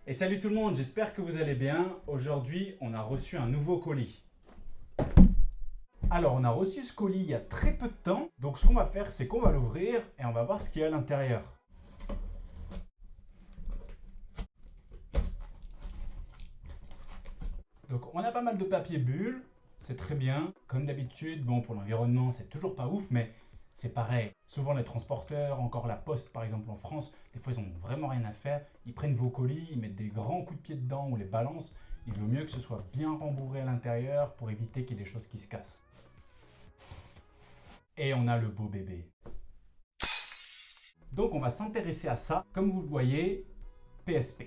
Et salut tout le monde, j'espère que vous allez bien. Aujourd'hui, on a reçu un nouveau colis. Alors, on a reçu ce colis il y a très peu de temps. Donc, ce qu'on va faire, c'est qu'on va l'ouvrir et on va voir ce qu'il y a à l'intérieur. Donc, on a pas mal de papier bulle. C'est très bien. Comme d'habitude, bon, pour l'environnement, c'est toujours pas ouf, mais c'est pareil. Souvent, les transporteurs, encore la poste par exemple en France, des fois, ils ont vraiment rien à faire. Ils prennent vos colis, ils mettent des grands coups de pied dedans ou les balancent. Il vaut mieux que ce soit bien rembourré à l'intérieur pour éviter qu'il y ait des choses qui se cassent. Et on a le beau bébé. Donc on va s'intéresser à ça. Comme vous le voyez, PSP.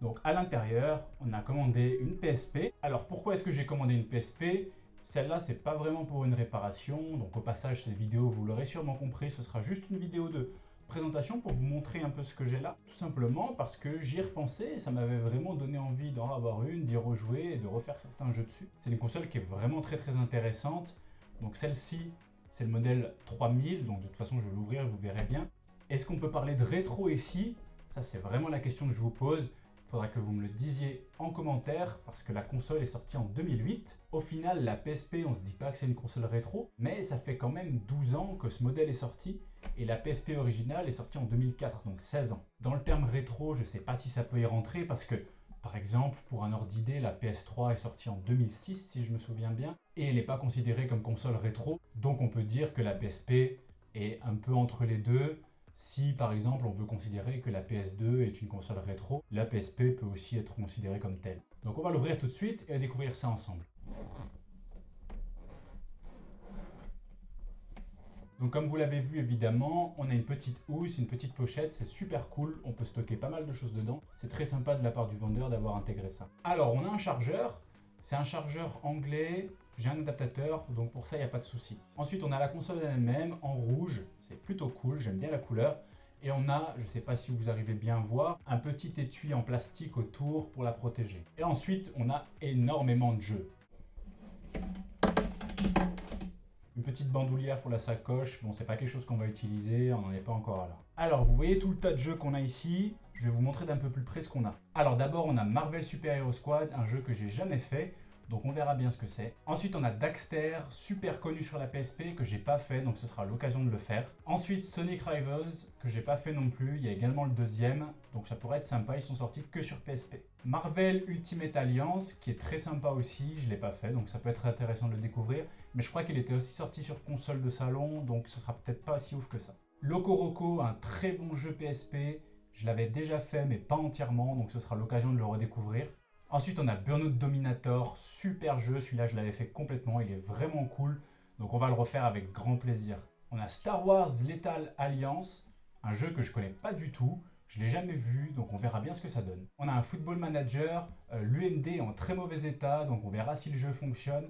Donc à l'intérieur, on a commandé une PSP. Alors pourquoi est-ce que j'ai commandé une PSP? Celle-là, c'est pas vraiment pour une réparation. Donc au passage, cette vidéo, vous l'aurez sûrement compris, ce sera juste une vidéo de présentation pour vous montrer un peu ce que j'ai là. Tout simplement parce que j'y ai repensé et ça m'avait vraiment donné envie d'en avoir une, d'y rejouer et de refaire certains jeux dessus. C'est une console qui est vraiment très intéressante. Donc celle-ci, c'est le modèle 3000, donc de toute façon je vais l'ouvrir, vous verrez bien. Est-ce qu'on peut parler de rétro ici? Ça c'est vraiment la question que je vous pose. Il faudra que vous me le disiez en commentaire parce que la console est sortie en 2008. Au final, la PSP, on se dit pas que c'est une console rétro, mais ça fait quand même 12 ans que ce modèle est sorti et la PSP originale est sortie en 2004, donc 16 ans. Dans le terme rétro, je sais pas si ça peut y rentrer parce que par exemple, pour un ordre d'idée, la PS3 est sortie en 2006 si je me souviens bien, et elle n'est pas considérée comme console rétro, donc on peut dire que la PSP est un peu entre les deux. Si par exemple on veut considérer que la PS2 est une console rétro, la PSP peut aussi être considérée comme telle. Donc on va l'ouvrir tout de suite et découvrir ça ensemble. Donc comme vous l'avez vu évidemment, on a une petite housse, une petite pochette, c'est super cool, on peut stocker pas mal de choses dedans. C'est très sympa de la part du vendeur d'avoir intégré ça. Alors on a un chargeur, c'est un chargeur anglais, j'ai un adaptateur, donc pour ça il n'y a pas de souci. Ensuite on a la console elle-même en rouge, c'est plutôt cool, j'aime bien la couleur. Et on a, je ne sais pas si vous arrivez bien à voir, un petit étui en plastique autour pour la protéger. Et ensuite on a énormément de jeux. Une petite bandoulière pour la sacoche, bon c'est pas quelque chose qu'on va utiliser, on n'en est pas encore là. Alors vous voyez tout le tas de jeux qu'on a ici, je vais vous montrer d'un peu plus près ce qu'on a. Alors d'abord on a Marvel Super Hero Squad, un jeu que j'ai jamais fait, donc on verra bien ce que c'est. Ensuite on a Daxter, super connu sur la PSP, que j'ai pas fait, donc ce sera l'occasion de le faire. Ensuite Sonic Rivals, que j'ai pas fait non plus, il y a également le deuxième, donc ça pourrait être sympa, ils sont sortis que sur PSP. Marvel Ultimate Alliance, qui est très sympa aussi, je l'ai pas fait, donc ça peut être intéressant de le découvrir, mais je crois qu'il était aussi sorti sur console de salon, donc ce sera peut-être pas si ouf que ça. Loco Roco, un très bon jeu PSP, je l'avais déjà fait mais pas entièrement, donc ce sera l'occasion de le redécouvrir. Ensuite on a Burnout Dominator, super jeu, celui-là je l'avais fait complètement, il est vraiment cool, donc on va le refaire avec grand plaisir. On a Star Wars Lethal Alliance, un jeu que je connais pas du tout, je l'ai jamais vu, donc on verra bien ce que ça donne. On a un Football Manager, l'UMD est en très mauvais état, donc on verra si le jeu fonctionne.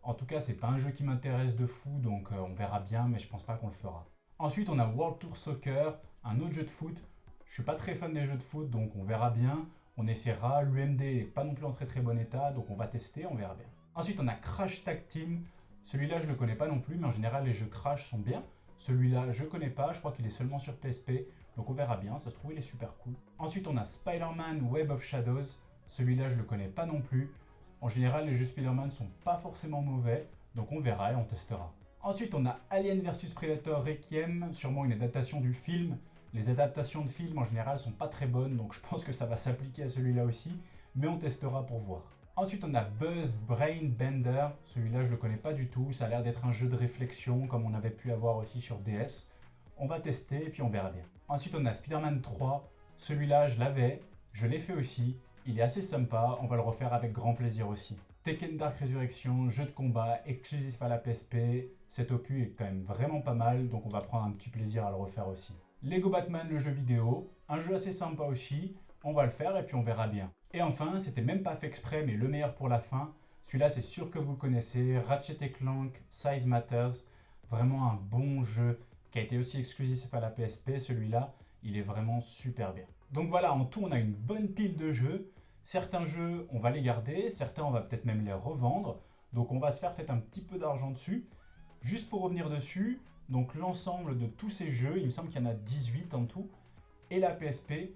En tout cas, c'est pas un jeu qui m'intéresse de fou, donc on verra bien, mais je pense pas qu'on le fera. Ensuite, on a World Tour Soccer, un autre jeu de foot. Je suis pas très fan des jeux de foot, donc on verra bien. On essaiera. L'UMD est pas non plus en très bon état, donc on va tester, on verra bien. Ensuite, on a Crash Tag Team. Celui-là, je le connais pas non plus, mais en général, les jeux Crash sont bien. Celui-là, je connais pas, je crois qu'il est seulement sur PSP, donc on verra bien, ça se trouve, il est super cool. Ensuite, on a Spider-Man Web of Shadows. Celui-là, je le connais pas non plus. En général, les jeux Spider-Man sont pas forcément mauvais, donc on verra et on testera. Ensuite, on a Alien vs Predator Requiem, sûrement une adaptation du film. Les adaptations de films en général sont pas très bonnes, donc je pense que ça va s'appliquer à celui-là aussi, mais on testera pour voir. Ensuite, on a Buzz Brain Bender, celui-là je le connais pas du tout, ça a l'air d'être un jeu de réflexion comme on avait pu avoir aussi sur DS. On va tester et puis on verra bien. Ensuite, on a Spider-Man 3, celui-là je l'avais, je l'ai fait aussi, il est assez sympa, on va le refaire avec grand plaisir aussi. Tekken Dark Resurrection, jeu de combat exclusif à la PSP, cet opus est quand même vraiment pas mal, donc on va prendre un petit plaisir à le refaire aussi. Lego Batman, le jeu vidéo, un jeu assez sympa aussi, on va le faire et puis on verra bien. Et enfin, c'était même pas fait exprès, mais le meilleur pour la fin, celui-là c'est sûr que vous le connaissez, Ratchet & Clank Size Matters, vraiment un bon jeu qui a été aussi exclusif à la PSP, celui-là, il est vraiment super bien. Donc voilà, en tout on a une bonne pile de jeux. Certains jeux, on va les garder, certains, on va peut-être même les revendre. Donc on va se faire peut-être un petit peu d'argent dessus. Juste pour revenir dessus, donc l'ensemble de tous ces jeux, il me semble qu'il y en a 18 en tout, et la PSP,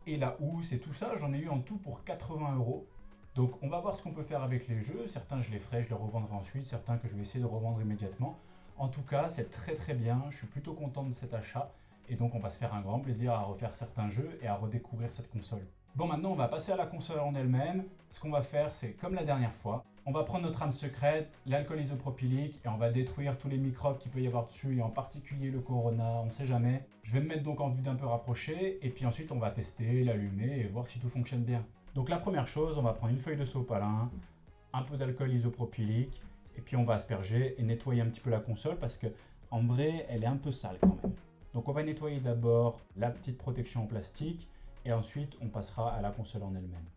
et la housse et tout ça, j'en ai eu en tout pour 80 €. Donc on va voir ce qu'on peut faire avec les jeux. Certains je les ferai, je les revendrai ensuite, certains que je vais essayer de revendre immédiatement. En tout cas, c'est très très bien, je suis plutôt content de cet achat. Et donc on va se faire un grand plaisir à refaire certains jeux et à redécouvrir cette console. Bon, maintenant on va passer à la console en elle-même. Ce qu'on va faire, c'est comme la dernière fois. On va prendre notre âme secrète, l'alcool isopropylique, et on va détruire tous les microbes qu'il peut y avoir dessus, et en particulier le corona, on ne sait jamais. Je vais me mettre donc en vue d'un peu rapprochée, et puis ensuite on va tester, l'allumer et voir si tout fonctionne bien. Donc la première chose, on va prendre une feuille de sopalin, un peu d'alcool isopropylique, et puis on va asperger et nettoyer un petit peu la console parce que en vrai, elle est un peu sale quand même. Donc on va nettoyer d'abord la petite protection en plastique, et ensuite on passera à la console en elle-même.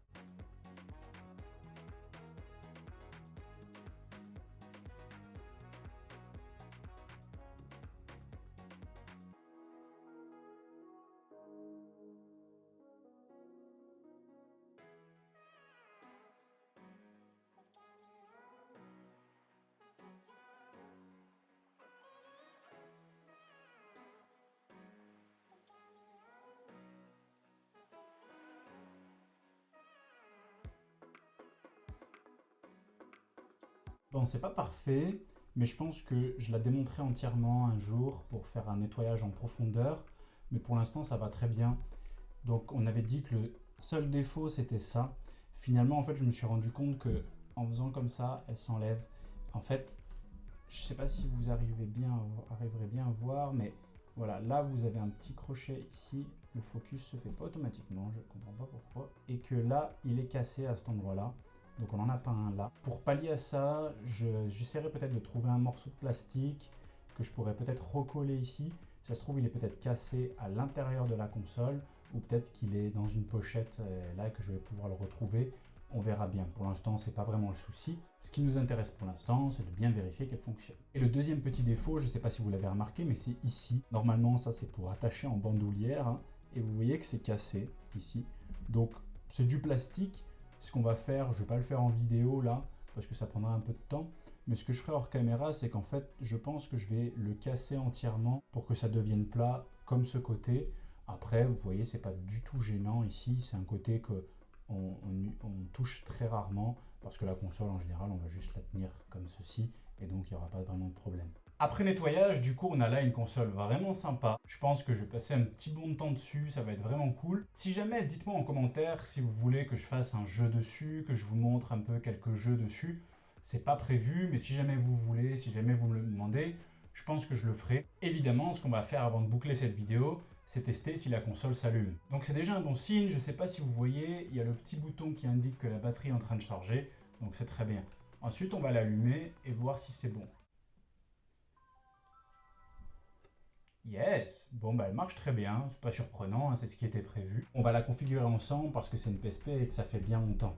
Bon, c'est pas parfait, mais je pense que je la démonterai entièrement un jour pour faire un nettoyage en profondeur. Mais pour l'instant, ça va très bien. Donc, on avait dit que le seul défaut, c'était ça. Finalement, en fait, je me suis rendu compte que en faisant comme ça, elle s'enlève. En fait, je sais pas si vous arriverez bien à voir, mais voilà, là, vous avez un petit crochet ici. Le focus se fait pas automatiquement, je comprends pas pourquoi. Et que là, il est cassé à cet endroit-là. Donc on n'en a pas un là. Pour pallier à ça, j'essaierai peut-être de trouver un morceau de plastique que je pourrais peut-être recoller ici. Ça se trouve, il est peut-être cassé à l'intérieur de la console ou peut-être qu'il est dans une pochette là que je vais pouvoir le retrouver. On verra bien. Pour l'instant, c'est pas vraiment le souci. Ce qui nous intéresse pour l'instant, c'est de bien vérifier qu'elle fonctionne. Et le deuxième petit défaut, je ne sais pas si vous l'avez remarqué, mais c'est ici. Normalement, ça c'est pour attacher en bandoulière. Hein, et vous voyez que c'est cassé ici. Donc c'est du plastique. Ce qu'on va faire, je ne vais pas le faire en vidéo là, parce que ça prendra un peu de temps. Mais ce que je ferai hors caméra, c'est qu'en fait, je pense que je vais le casser entièrement pour que ça devienne plat, comme ce côté. Après, vous voyez, c'est pas du tout gênant ici. C'est un côté que on touche très rarement, parce que la console, en général, on va juste la tenir comme ceci, et donc il n'y aura pas vraiment de problème. Après nettoyage, du coup, on a là une console vraiment sympa. Je pense que je vais passer un petit bon de temps dessus, ça va être vraiment cool. Si jamais, dites-moi en commentaire si vous voulez que je fasse un jeu dessus, que je vous montre un peu quelques jeux dessus. C'est pas prévu, mais si jamais vous voulez, si jamais vous me le demandez, je pense que je le ferai. Évidemment, ce qu'on va faire avant de boucler cette vidéo, c'est tester si la console s'allume. Donc c'est déjà un bon signe, je ne sais pas si vous voyez, il y a le petit bouton qui indique que la batterie est en train de charger, donc c'est très bien. Ensuite, on va l'allumer et voir si c'est bon. Yes! Bon, bah elle marche très bien, c'est pas surprenant, hein, c'est ce qui était prévu. On va la configurer ensemble parce que c'est une PSP et que ça fait bien longtemps.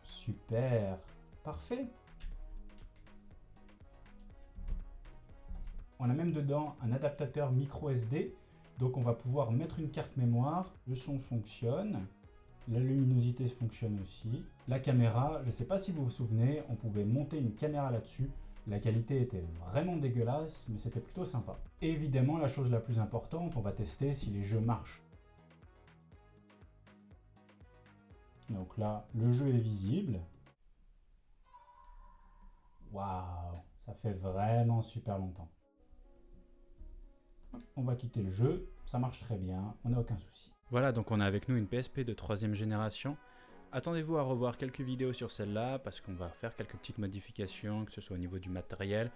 Super! Parfait! On a même dedans un adaptateur micro SD, donc on va pouvoir mettre une carte mémoire, le son fonctionne. La luminosité fonctionne aussi. La caméra, je ne sais pas si vous vous souvenez, on pouvait monter une caméra là-dessus. La qualité était vraiment dégueulasse, mais c'était plutôt sympa. Et évidemment, la chose la plus importante, on va tester si les jeux marchent. Donc là, le jeu est visible. Waouh, ça fait vraiment super longtemps. On va quitter le jeu, ça marche très bien, on n'a aucun souci. Voilà, donc on a avec nous une PSP de 3ème génération. Attendez-vous à revoir quelques vidéos sur celle-là parce qu'on va faire quelques petites modifications, que ce soit au niveau du matériel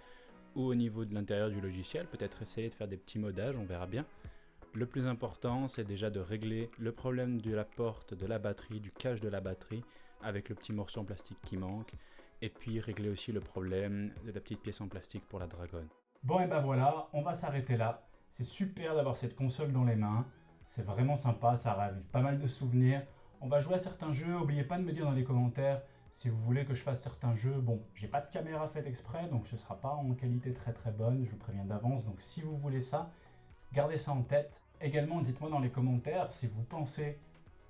ou au niveau de l'intérieur du logiciel. Peut-être essayer de faire des petits modages, on verra bien. Le plus important, c'est déjà de régler le problème de la porte, de la batterie, du cache de la batterie avec le petit morceau en plastique qui manque. Et puis régler aussi le problème de la petite pièce en plastique pour la Dragon. Bon et ben voilà, on va s'arrêter là. C'est super d'avoir cette console dans les mains. C'est vraiment sympa, ça ravive pas mal de souvenirs. On va jouer à certains jeux, n'oubliez pas de me dire dans les commentaires si vous voulez que je fasse certains jeux. Bon, j'ai pas de caméra faite exprès, donc ce sera pas en qualité très très bonne, je vous préviens d'avance. Donc si vous voulez ça, gardez ça en tête. Également, dites-moi dans les commentaires si vous pensez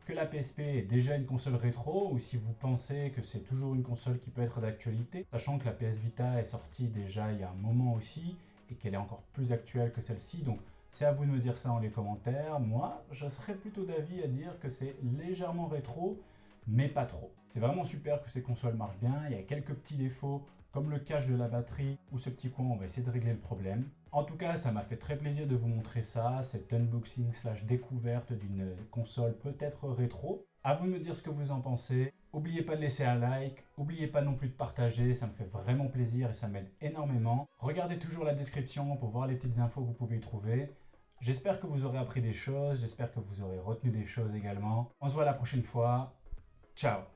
que la PSP est déjà une console rétro ou si vous pensez que c'est toujours une console qui peut être d'actualité, sachant que la PS Vita est sortie déjà il y a un moment aussi et qu'elle est encore plus actuelle que celle-ci. Donc c'est à vous de me dire ça dans les commentaires. Moi, je serais plutôt d'avis à dire que c'est légèrement rétro, mais pas trop. C'est vraiment super que ces consoles marchent bien. Il y a quelques petits défauts, comme le cache de la batterie ou ce petit coin, on va essayer de régler le problème. En tout cas, ça m'a fait très plaisir de vous montrer ça, cet unboxing / découverte d'une console peut-être rétro. À vous de me dire ce que vous en pensez. N'oubliez pas de laisser un like, n'oubliez pas non plus de partager, ça me fait vraiment plaisir et ça m'aide énormément. Regardez toujours la description pour voir les petites infos que vous pouvez y trouver. J'espère que vous aurez appris des choses, j'espère que vous aurez retenu des choses également. On se voit la prochaine fois. Ciao!